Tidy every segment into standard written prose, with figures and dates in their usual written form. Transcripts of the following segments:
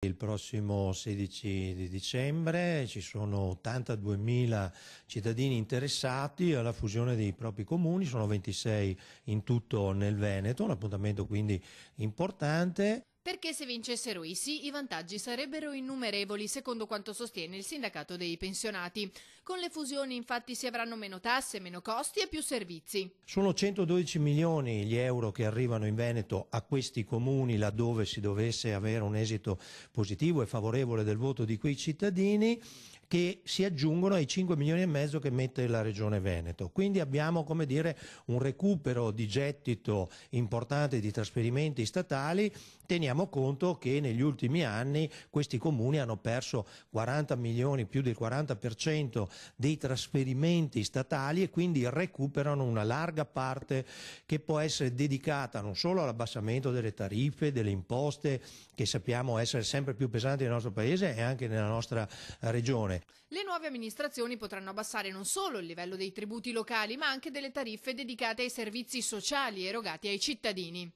Il prossimo 16 di dicembre ci sono 82.000 cittadini interessati alla fusione dei propri comuni, sono 26 in tutto nel Veneto, un appuntamento quindi importante. Perché se vincessero i sì, i vantaggi sarebbero innumerevoli, secondo quanto sostiene il sindacato dei pensionati. Con le fusioni infatti si avranno meno tasse, meno costi e più servizi. Sono 112 milioni gli euro che arrivano in Veneto a questi comuni laddove si dovesse avere un esito positivo e favorevole del voto di quei cittadini, che si aggiungono ai 5 milioni e mezzo che mette la Regione Veneto. Quindi abbiamo, come dire, un recupero di gettito importante di trasferimenti statali. Teniamo conto che negli ultimi anni questi comuni hanno perso 40 milioni, più del 40% dei trasferimenti statali, e quindi recuperano una larga parte che può essere dedicata non solo all'abbassamento delle tariffe, delle imposte, che sappiamo essere sempre più pesanti nel nostro Paese e anche nella nostra regione. Le nuove amministrazioni potranno abbassare non solo il livello dei tributi locali, ma anche delle tariffe dedicate ai servizi sociali erogati ai cittadini.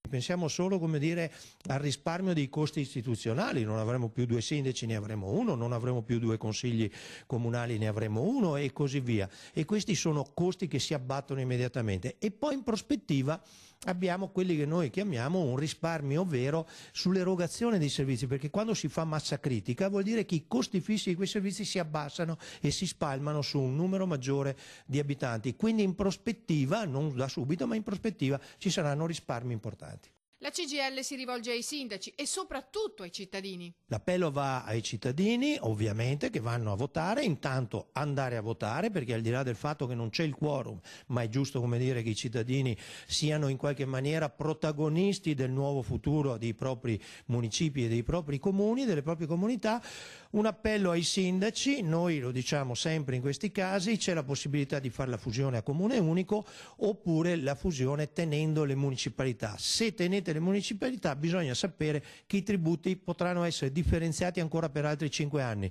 Pensiamo solo, come dire, al risparmio dei costi istituzionali. Non avremo più 2 sindaci, ne avremo uno, non avremo più 2 consigli comunali, ne avremo uno, e così via. E questi sono costi che si abbattono immediatamente. E poi in prospettiva abbiamo quelli che noi chiamiamo un risparmio vero sull'erogazione dei servizi, perché quando si fa massa critica vuol dire che i costi fissi di quei servizi si abbassano e si spalmano su un numero maggiore di abitanti. Quindi in prospettiva, non da subito, ma in prospettiva ci saranno risparmi importanti. La CGIL si rivolge ai sindaci e soprattutto ai cittadini. L'appello va ai cittadini, ovviamente, che vanno a votare. Intanto andare a votare, perché al di là del fatto che non c'è il quorum, ma è giusto, come dire, che i cittadini siano in qualche maniera protagonisti del nuovo futuro dei propri municipi e dei propri comuni, delle proprie comunità. Un appello ai sindaci: noi lo diciamo sempre in questi casi, c'è la possibilità di fare la fusione a comune unico oppure la fusione tenendo le municipalità. Se tenete le municipalità bisogna sapere che i tributi potranno essere differenziati ancora per altri 5 anni.